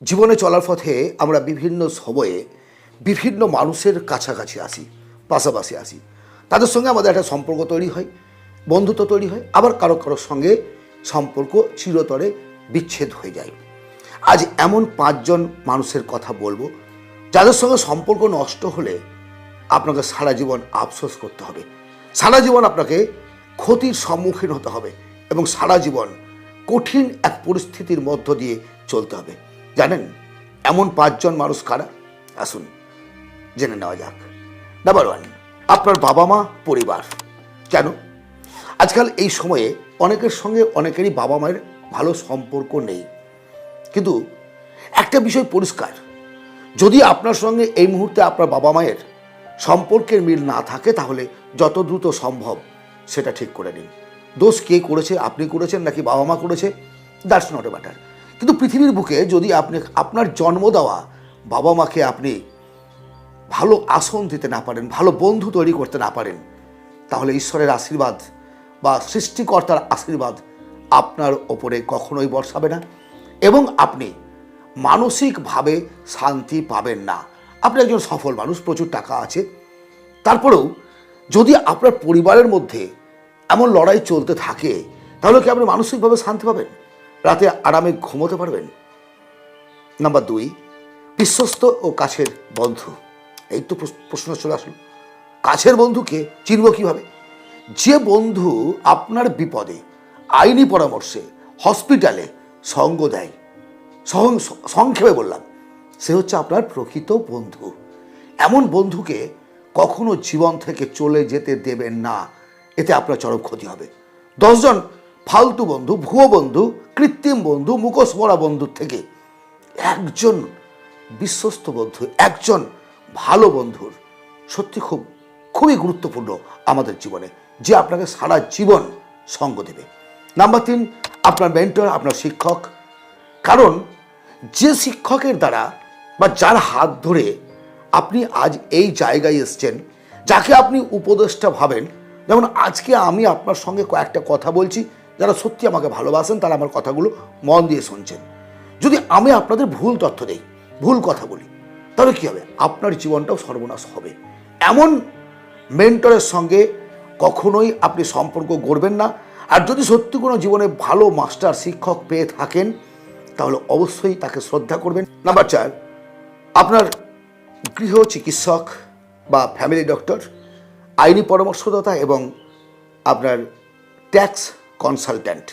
জীবনে চলার পথে আমরা বিভিন্ন সময়ে বিভিন্ন মানুষের কাছাকাছি আসি, পাশাপাশি আসি। তাদের সঙ্গে আমাদের একটা সম্পর্ক তৈরি হয়, বন্ধুত্ব তৈরি হয়, আবার কারো কারো সঙ্গে সম্পর্ক চিরতরে বিচ্ছেদ হয়ে যায়। আজ এমন 5 জন মানুষের কথা বলবো যাদের সঙ্গে সম্পর্ক নষ্ট হলে আপনাকে সারা জীবন আফসোস করতে হবে, সারা জীবন আপনাকে ক্ষতির সম্মুখীন হতে হবে এবং সারা জীবন কঠিন এক পরিস্থিতির মধ্য দিয়ে চলতে হবে। জানেন এমন 5 জন মানুষ কারা? আসুন জেনে নেওয়া যাক। নাম্বার 1, আপনার বাবা মা, পরিবার। কেন? আজকাল এই সময়ে অনেকের সঙ্গে অনেকেরই বাবা মায়ের ভালো সম্পর্ক নেই, কিন্তু একটা বিষয় পরিষ্কার, যদি আপনার সঙ্গে এই মুহূর্তে আপনার বাবা মায়ের সম্পর্কের মিল না থাকে তাহলে যত দ্রুত সম্ভব সেটা ঠিক করে নিন। দোষ কে করেছে, আপনি করেছেন নাকি বাবা মা করেছে, দ্যাটস নট এ ম্যাটার। কিন্তু পৃথিবীর বুকে যদি আপনি আপনার জন্ম দেওয়া বাবা মাকে আপনি ভালো আসন দিতে না পারেন, ভালো বন্ধু তৈরি করতে না পারেন, তাহলে ঈশ্বরের আশীর্বাদ বা সৃষ্টিকর্তার আশীর্বাদ আপনার ওপরে কখনোই বর্ষাবে না এবং আপনি মানসিকভাবে শান্তি পাবেন না। আপনি একজন সফল মানুষ, প্রচুর টাকা আছে, তারপরেও যদি আপনার পরিবারের মধ্যে এমন লড়াই চলতে থাকে তাহলে কি আপনি মানসিকভাবে শান্তি পাবেন? রাতে আরামে ঘুমোতে পারবেন? নাম্বার 2, বিশ্বস্ত ও কাছের বন্ধু। এই তো প্রশ্ন চলে আসলো, কাছের বন্ধুকে চিনব কিভাবে? যে বন্ধু আপনার বিপদে, আইনি পরামর্শে, হসপিটালে সঙ্গ দেয়, সংক্ষেপে বললাম, সে হচ্ছে আপনার প্রকৃত বন্ধু। এমন বন্ধুকে কখনো জীবন থেকে চলে যেতে দেবেন না, এতে আপনার চরম ক্ষতি হবে। 10 জন ফালতু বন্ধু, ভুয়ো বন্ধু, কৃত্রিম বন্ধু, মুখোশ পরা বন্ধুর থেকে একজন বিশ্বস্ত বন্ধু, একজন ভালো বন্ধুর সত্যি খুবই গুরুত্বপূর্ণ আমাদের জীবনে, যে আপনাকে সারা জীবন সঙ্গ দেবে। নাম্বার 3, আপনার মেন্টর, আপনার শিক্ষক। কারণ যে শিক্ষকের দ্বারা বা যার হাত ধরে আপনি আজ এই জায়গায় এসছেন, যাকে আপনি উপদেষ্টা ভাবেন, যেমন আজকে আমি আপনার সঙ্গে কয়েকটা কথা বলছি, যারা সত্যি আমাকে ভালোবাসেন তারা আমার কথাগুলো মন দিয়ে শুনছেন। যদি আমি আপনাদের ভুল তথ্য দেই, ভুল কথা বলি, তাহলে কী হবে? আপনার জীবনটাও সর্বনাশ হবে। এমন মেন্টরের সঙ্গে কখনোই আপনি সম্পর্ক গড়বেন না। আর যদি সত্যি কোনো জীবনে ভালো মাস্টার, শিক্ষক পেয়ে থাকেন তাহলে অবশ্যই তাকে শ্রদ্ধা করবেন। নাম্বার 4, আপনার গৃহ চিকিৎসক বা ফ্যামিলি ডক্টর, আইনি পরামর্শদাতা এবং আপনার ট্যাক্স কনসালট্যান্ট।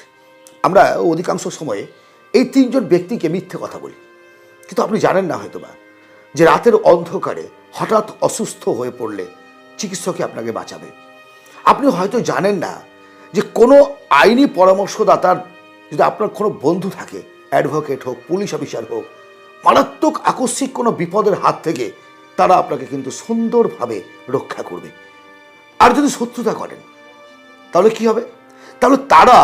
আমরা অধিকাংশ সময়ে এই 3 জন ব্যক্তিকে মিথ্যে কথা বলি, কিন্তু আপনি জানেন না হয়তোবা যে রাতের অন্ধকারে হঠাৎ অসুস্থ হয়ে পড়লে চিকিৎসকই আপনাকে বাঁচাবে। আপনি হয়তো জানেন না যে কোনো আইনি পরামর্শদাতার যদি আপনার কোনো বন্ধু থাকে, অ্যাডভোকেট হোক, পুলিশ অফিসার হোক, মারাত্মক আকস্মিক কোনো বিপদের হাত থেকে তারা আপনাকে কিন্তু সুন্দরভাবে রক্ষা করবে। আর যদি শত্রুতা করেন তাহলে কি হবে? তাহলে তারা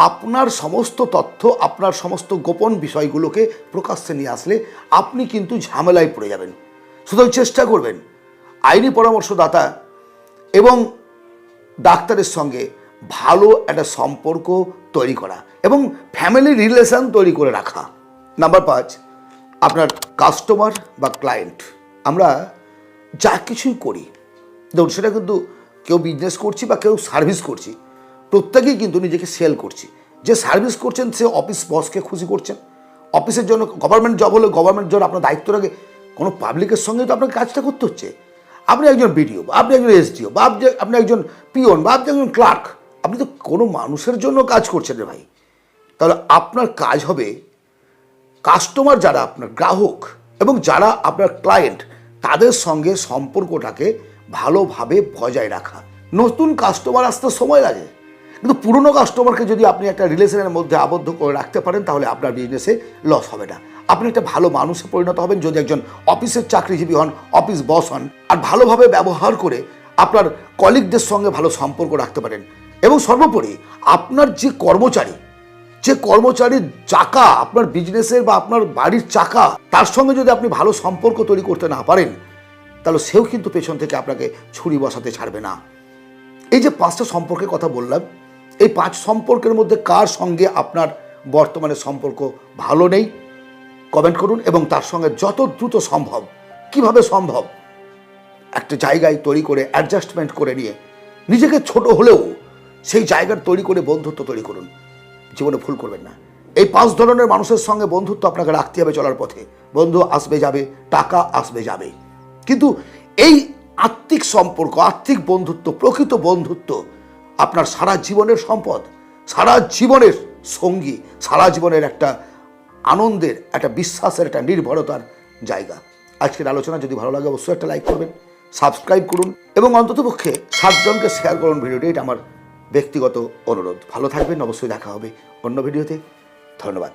আপনার সমস্ত তথ্য, আপনার সমস্ত গোপন বিষয়গুলোকে প্রকাশ্যে নিয়ে আসলে আপনি কিন্তু ঝামেলায় পড়ে যাবেন। সুতরাং চেষ্টা করবেন আইনি পরামর্শদাতা এবং ডাক্তারের সঙ্গে ভালো একটা সম্পর্ক তৈরি করা এবং ফ্যামিলি রিলেশন তৈরি করে রাখা। নাম্বার 5, আপনার কাস্টমার বা ক্লায়েন্ট। আমরা যা কিছুই করি, ধরুন সেটা কিন্তু কেউ বিজনেস করছি বা কেউ সার্ভিস করছি, প্রত্যেকেই কিন্তু নিজেকে সেল করছি। যে সার্ভিস করছেন সে অফিস বসকে খুশি করছেন, অফিসের জন্য, গভর্নমেন্ট জব হলে গভর্নমেন্ট জব আপনার দায়িত্ব রাখে, কোনো পাবলিকের সঙ্গে তো আপনাকে কাজটা করতে হচ্ছে। আপনি একজন বিডিও বা আপনি একজন এসডিও বা আপনি একজন পিওন বা আপনি একজন ক্লার্ক, আপনি তো কোনো মানুষের জন্য কাজ করছেন রে ভাই। তাহলে আপনার কাজ হবে কাস্টমার, যারা আপনার গ্রাহক এবং যারা আপনার ক্লায়েন্ট, তাদের সঙ্গে সম্পর্কটাকে ভালোভাবে বজায় রাখা। নতুন কাস্টমার আসতে সময় লাগে, কিন্তু পুরনো কাস্টমারকে যদি আপনি একটা রিলেশনের মধ্যে আবদ্ধ করে রাখতে পারেন তাহলে আপনার বিজনেসে লস হবে না। আপনি একটা ভালো মানুষে পরিণত হবেন যদি একজন অফিসের চাকরিজীবী হন, অফিস বস হন, আর ভালোভাবে ব্যবহার করে আপনার কলিগদের সঙ্গে ভালো সম্পর্ক রাখতে পারেন। এবং সর্বোপরি আপনার যে কর্মচারীর চাকা, আপনার বিজনেসের বা আপনার বাড়ির চাকা, তার সঙ্গে যদি আপনি ভালো সম্পর্ক তৈরি করতে না পারেন তাহলে সেও কিন্তু পেছন থেকে আপনাকে ছুরি বসাতে ছাড়বে না। এই যে 5টা সম্পর্কের কথা বললাম, এই 5 সম্পর্কের মধ্যে কার সঙ্গে আপনার বর্তমানে সম্পর্ক ভালো নেই কমেন্ট করুন এবং তার সঙ্গে যত দ্রুত সম্ভব, কিভাবে সম্ভব, একটা জায়গায় তৈরি করে অ্যাডজাস্টমেন্ট করে নিয়ে নিজেকে ছোট হলেও সেই জায়গার তৈরি করে বন্ধুত্ব তৈরি করুন। জীবনে ভুল করবেন না। এই 5 ধরনের মানুষের সঙ্গে বন্ধুত্ব আপনাকে রাখতে হবে চলার পথে। বন্ধু আসবে যাবে, টাকা আসবে যাবে, কিন্তু এই আত্মিক সম্পর্ক, আত্মিক বন্ধুত্ব, প্রকৃত বন্ধুত্ব আপনার সারা জীবনের সম্পদ, সারা জীবনের সঙ্গী, সারা জীবনের একটা আনন্দের, একটা বিশ্বাসের, একটা নির্ভরতার জায়গা। আজকের আলোচনা যদি ভালো লাগে অবশ্যই একটা লাইক করবেন, সাবস্ক্রাইব করুন এবং অন্ততপক্ষে 7 জনকে শেয়ার করুন ভিডিওটি। এটা আমার ব্যক্তিগত অনুরোধ। ভালো থাকবেন, অবশ্যই দেখা হবে অন্য ভিডিওতে। ধন্যবাদ।